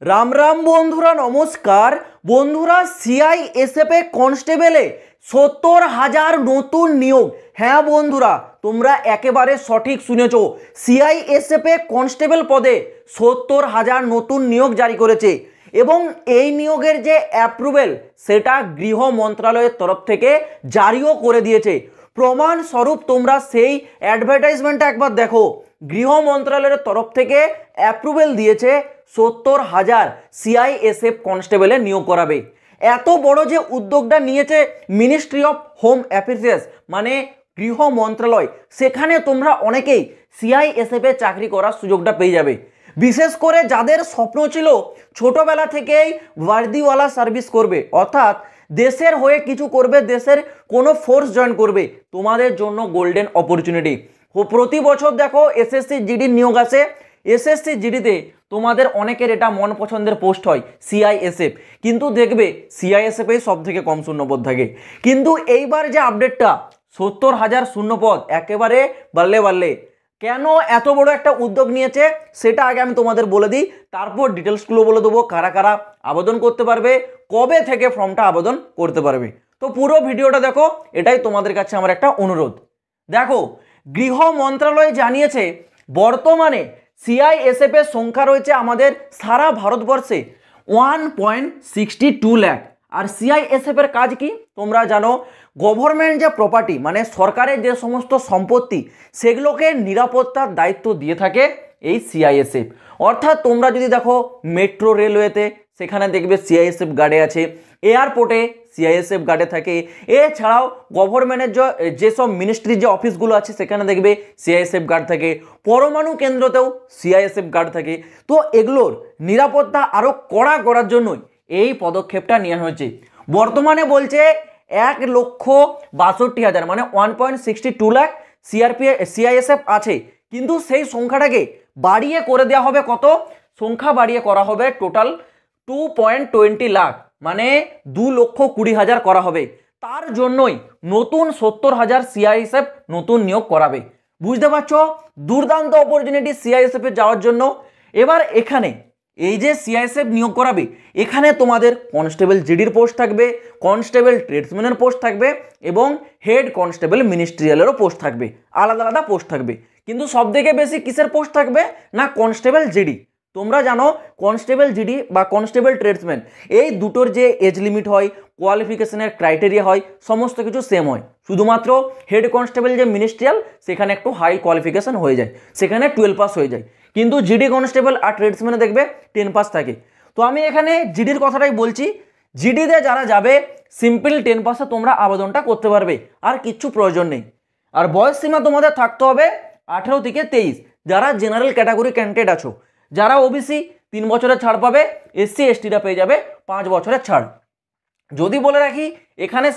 রাম রাম বন্ধুরা, নমস্কার বন্ধুরা। সিআইএসএফ এ কনস্টেবলে ৭০,০০০ নতুন নিয়োগ। হ্যাঁ বন্ধুরা, তোমরা একেবারে সঠিক শুনেছ। সিআইএসএফ এ কনস্টেবল পদে ৭০,০০০ নতুন নিয়োগ জারি করেছে এবং এই নিয়োগের যে অ্যাপ্রুভেল সেটা গৃহ মন্ত্রণালয়ের তরফ থেকে জারিও করে দিয়েছে। প্রমাণস্বরূপ তোমরা সেই অ্যাডভার্টাইজমেন্টটা একবার দেখো। গৃহ মন্ত্রণালয়ের তরফ থেকে অ্যাপ্রুভেল দিয়েছে ৭০,০০০ সিআইএসএফ কনস্টেবলে নিয়োগ করাবে। এত বড় যে উদ্যোগটা নিয়েছে মিনিস্ট্রি অফ হোম অ্যাফেয়ার্স মানে গৃহ মন্ত্রণালয়, সেখানে তোমরা অনেকেই সিআইএসএফ এ চাকরি করার সুযোগটা পেয়ে যাবে। বিশেষ করে যাদের স্বপ্ন ছিল ছোটবেলা থেকেই ওয়ার্দিওয়ালা সার্ভিস করবে, অর্থাৎ দেশের হয়ে কিছু করবে, দেশের কোনো ফোর্স জয়েন করবে, তোমাদের জন্য গোল্ডেন অপরচুনিটি। প্রতি বছর দেখো এসএসসি জিডির নিয়োগ আসে। এসএসসি জিডিতে তোমাদের অনেকের এটা মন পছন্দের পোস্ট হয় সিআইএসএফ, কিন্তু দেখবে সিআইএসএফেই সব থেকে কম শূন্যপদ থাকে। কিন্তু এইবার যে আপডেটটা ৭০,০০০ শূন্যপদ একেবারে বাড়লে বাড়লে। কেন এত বড় একটা উদ্যোগ নিয়েছে সেটা আগে আমি তোমাদের বলে দিই, তারপর ডিটেলসগুলো বলে দেবো। কারা কারা আবেদন করতে পারবে, কবে থেকে ফর্মটা আবেদন করতে পারবে, তো পুরো ভিডিওটা দেখো। এটাই তোমাদের কাছে আমার একটা অনুরোধ। দেখো, গৃহ মন্ত্রণালয় জানিয়েছে বর্তমানে সিআইএসএফ এর সংখ্যা রয়েছে আমাদের সারা ভারতবর্ষে 1.62 লাখ। আর সিআইএসএফ এর কাজ কি তোমরা জানো, গভর্নমেন্ট যে প্রপার্টি মানে সরকারের যে সমস্ত সম্পত্তি সেগুলোকে নিরাপত্তার দায়িত্ব দিয়ে থাকে এই সিআইএসএফ। অর্থাৎ তোমরা যদি দেখো মেট্রো রেলওয়েতে সেখানে দেখবে সিআইএসএফ গার্ডে আছে, এয়ারপোর্টে সিআইএসএফ গার্ডে থাকে, এছাড়াও গভর্নমেন্টের যেসব মিনিস্ট্রির যে অফিসগুলো আছে সেখানে দেখবে সিআইএসএফ গার্ড থাকে, পরমাণু কেন্দ্রতেও সিআইএসএফ গার্ড থাকে। তো এগুলোর নিরাপত্তা আরও কড়া করার জন্যই এই পদক্ষেপটা নেওয়া হয়েছে। বর্তমানে বলছে ১,৬২,০০০ মানে 1.62 লাখ সিআইএসএফ আছে, কিন্তু সেই সংখ্যাটাকে বাড়িয়ে করে দেওয়া হবে। কত সংখ্যা বাড়িয়ে করা হবে? টোটাল 2.20 লাখ মানে 2,20,০০০ করা হবে। তার জন্যই নতুন ৭০,০০০ সিআইএসএফ নতুন নিয়োগ করাবে। বুঝতে পারছো, দুর্দান্ত অপরচুনিটি সিআইএসএফ এ যাওয়ার জন্য। এবার এখানে এই যে সিআইএসএফ নিয়োগ করাবে, এখানে তোমাদের কনস্টেবল জিডির পোস্ট থাকবে, কনস্টেবল ট্রেডসম্যানের পোস্ট থাকবে এবং হেড কনস্টেবল মিনিস্ট্রিয়ালেরও পোস্ট থাকবে। আলাদা আলাদা পোস্ট থাকবে, কিন্তু সব থেকে বেশি কিসের পোস্ট থাকবে না কনস্টেবল জিডি। তোমরা জানো কনস্টেবল জিডি বা কনস্টেবল ট্রেডসম্যান এই দুটোর যে এজ লিমিট হয়, কোয়ালিফিকেশনের ক্রাইটেরিয়া হয়, সমস্ত কিছু সেম হয়। শুধুমাত্র হেড কনস্টেবল যে মিনিস্ট্রিয়াল সেখানে একটু হাই কোয়ালিফিকেশন হয়ে যায়, সেখানে 12 পাস হয়ে যায়, কিন্তু জিডি কনস্টেবল আর ট্রেডসম্যানে দেখবে 10 পাস থাকে। তো আমি এখানে জিডির কথাটাই বলছি। জিডিতে যারা যাবে সিম্পল 10 পাসে তোমরা আবেদনটা করতে পারবে, আর কিচ্ছু প্রয়োজন নেই। আর বয়স সীমা তোমাদের থাকতে হবে 18 থেকে 23। যারা জেনারেল ক্যাটাগরি ক্যান্ডিডেট আছো, যারা ওবিসি 3 বছরের ছাড় পাবে, এসসি এসটিরা পেয়ে যাবে 5 বছরের ছাড়। যদি বলে রাখি এখানে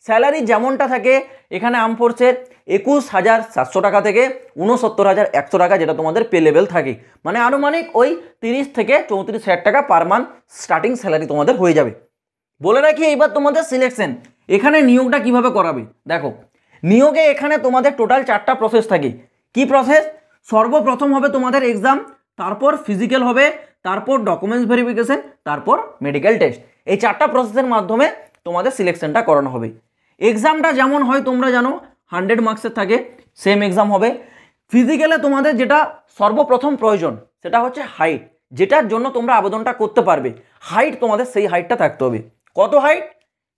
স্যালারি যেমনটা থাকে এখানে আর্ম ফোর্সের 21,700 টাকা থেকে 69,100 টাকা, যেটা তোমাদের পে লেভেল থাকে, মানে আনুমানিক ওই 30 থেকে 34,000 টাকা পার মান্থ স্টার্টিং স্যালারি তোমাদের হয়ে যাবে। বলে রাখি এইবার তোমাদের সিলেকশন, এখানে নিয়োগটা কিভাবে করাবে। দেখো, নিয়োগে এখানে তোমাদের টোটাল 4টা প্রসেস থাকে। কি প্রসেস? সর্বপ্রথম হবে তোমাদের এক্সাম, তারপর ফিজিক্যাল হবে, তারপর ডকুমেন্টস ভেরিফিকেশন, তারপর মেডিকেল টেস্ট। এই 4টা প্রসেসের মাধ্যমে তোমাদের সিলেকশনটা করানো হবে। এক্সামটা যেমন হয় তোমরা জানো 100 মার্কসের থাকে, সেম এক্সাম হবে। ফিজিক্যালে তোমাদের যেটা সর্বপ্রথম প্রয়োজন সেটা হচ্ছে হাইট, যেটার জন্য তোমরা আবেদনটা করতে পারবে। হাইট তোমাদের সেই হাইটটা থাকতে হবে। কত হাইট?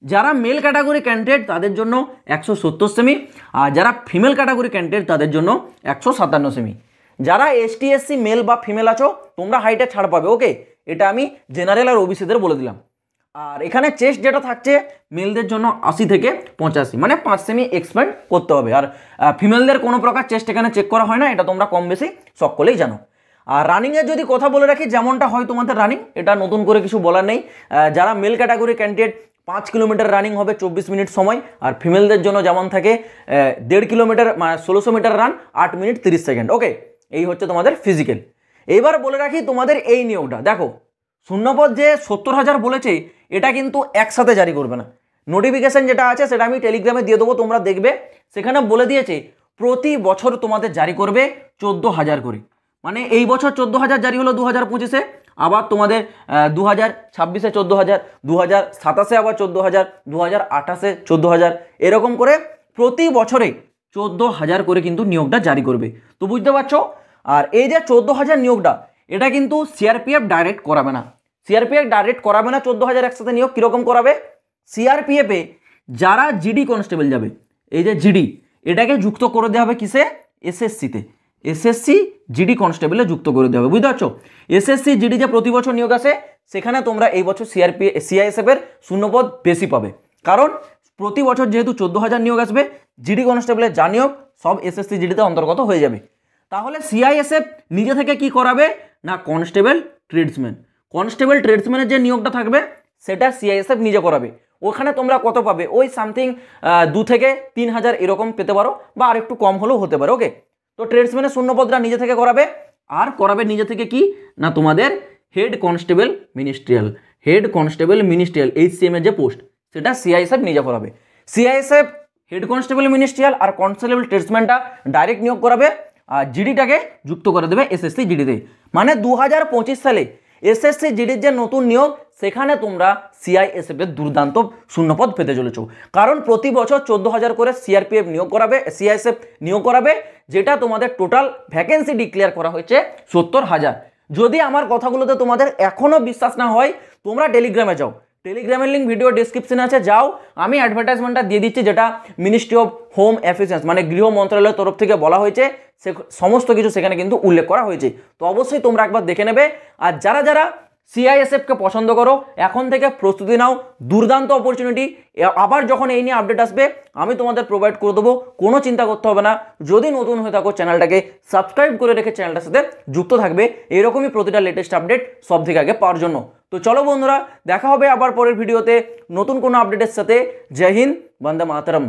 যারা মেল ক্যাটাগরি ক্যান্ডিডেট তাদের জন্য 170 সেমি, আর যারা ফিমেল ক্যাটাগরি ক্যান্ডিডেট তাদের জন্য 157 সেমি। যারা এসটি এসসি মেল বা ফিমেল আছো তোমরা হাইটে ছাড় পাবে। ওকে, এটা আমি জেনারেল আর ওবিসিদের বলে দিলাম। আর এখানে চেস্ট যেটা থাকছে মেলদের জন্য 80 থেকে 85 মানে 5 সেমি এক্সপ্যান্ড করতে হবে। আর ফিমেলদের কোনো প্রকার চেস্ট এখানে চেক করা হয় না, এটা তোমরা কম বেশি সকলেই জানো। আর রানিংয়ের যদি কথা বলে রাখি, যেমনটা হয় তোমাদের রানিং, এটা নতুন করে কিছু বলার নেই। যারা mail category candidate 5 kilometre running হবে 24 মিনিট সময়, আর ফিমেলদের জন্য যেমন থাকে 1.5 kilometre 1600 metre run 8 minute 30 second. Okay, এই হচ্ছে তোমাদের ফিজিক্যাল। এইবার বলে রাখি তোমাদের এই নিয়োগটা, দেখো শূন্যপদ যে ৭০,০০০ বলেছে এটা কিন্তু একসাথে জারি করবে না। নোটিফিকেশান যেটা আছে সেটা আমি টেলিগ্রামে দিয়ে দেবো, তোমরা দেখবে। সেখানে বলে দিয়েছে প্রতি বছর তোমাদের জারি করবে 14,000 করে। মানে এই বছর 14,000 জারি হলো 2025-এ, আবার তোমাদের 2026-এ 14,000, 2027-এ আবার 14,000, 2028-এ 14,000, এরকম করে প্রতি বছরে 14,000 করে কিন্তু নিয়োগটা জারি করবে। তো বুঝতে পারছো, আর এই যে 14,000 নিয়োগটা, এটা কিন্তু সিআরপিএফ ডাইরেক্ট করাবে না। সিআরপিএফ ডাইরেক্ট করাবে না 14,000 একসাথে নিয়োগ। কীরকম করাবে? সিআরপিএফে যারা জিডি কনস্টেবল যাবে, এই যে জিডি, এটাকে যুক্ত করে দেওয়া হবে কিসে? এসএসসিতে। এসএসসি জিডি কনস্টেবলে যুক্ত করে দেওয়া হবে। বুঝতে পারছো? এসএসসি জিডি যে প্রতি বছর নিয়োগ আসে, সেখানে তোমরা এই বছর সিআইএসএফ এর শূন্যপদ বেশি পাবে, কারণ প্রতি বছর যেহেতু 14,000 নিয়োগ আসবে, জিডি কনস্টেবলের যা নিয়োগ সব এসএসসি জিডিতে অন্তর্গত হয়ে যাবে। তাহলে সিআইএসএফ নিজে থেকে কি করাবে না, কনস্টেবল ট্রেডসম্যান, কনস্টেবল ট্রেডসম্যানের যে নিয়োগটা থাকবে সেটা সিআইএসএফ নিজে করাবে। ওখানে তোমরা কত পাবে? ওই সামথিং 2 থেকে 3,000 এরকম পেতে পারো, বা আর একটু কম হলেও হতে পারে। ওকে, তো ট্রেডসম্যানের শূন্যপদটা নিজে থেকে করাবে। আর করাবে নিজে থেকে কি না, তোমাদের head constable ministerial, head constable ministerial HCM এর যে পোস্ট, সেটা সিআইএসএফ নিজে করাবে। সিআইএসএফ হেড কনস্টেবল মিনিস্ট্রিয়াল আর কনস্টেবল ট্রেডসম্যানটা ডাইরেক্ট নিয়োগ করাবে, আর জিডিটাকে যুক্ত করে দেবে এসএসসি জিডিতে। মানে 2025 সালে এসএসসি জিডির যে নতুন নিয়োগ, সেখানে তোমরা সিআইএসএফ এর দুর্দান্ত শূন্যপদ পেতে চলেছ। কারণ প্রতি বছর 14,000 করে সিআরপিএফ নিয়োগ করাবে, সিআইএসএফ নিয়োগ করাবে, যেটা তোমাদের টোটাল ভ্যাকেন্সি ডিক্লেয়ার করা হয়েছে 70,000। যদি আমার কথাগুলোতে তোমাদের এখনও বিশ্বাস না হয়, তোমরা টেলিগ্রামে যাও, টেলিগ্রামের লিঙ্ক ভিডিও ডিসক্রিপশনে আছে, যাও। আমি অ্যাডভার্টাইজমেন্টটা দিয়ে দিচ্ছি, যেটা মিনিস্ট্রি অফ হোম অ্যাফেয়ার্স মানে গৃহ মন্ত্রণালয়ের তরফ থেকে বলা হয়েছে, সে সমস্ত কিছু সেখানে কিন্তু উল্লেখ করা হয়েছে। তো অবশ্যই তোমরা একবার দেখে নেবে। আর যারা যারা সিআইএসএফকে পছন্দ করো, এখন থেকে প্রস্তুতি নাও, দুর্দান্ত অপরচুনিটি। আবার যখন এই নিয়ে আপডেট আসবে, আমি তোমাদের প্রোভাইড করে দেবো, কোনো চিন্তা করতে হবে না। যদি নতুন হয়ে থাকো, চ্যানেলটাকে সাবস্ক্রাইব করে রেখে চ্যানেলটার সাথে যুক্ত থাকবে, এরকমই প্রতিটা লেটেস্ট আপডেট সব থেকে আগে পাওয়ার জন্য। তো চলো বন্ধুরা, দেখা হবে আবার পরের ভিডিওতে নতুন কোনো আপডেটের সাথে। জয় হিন্দ, বন্দে মাতরম।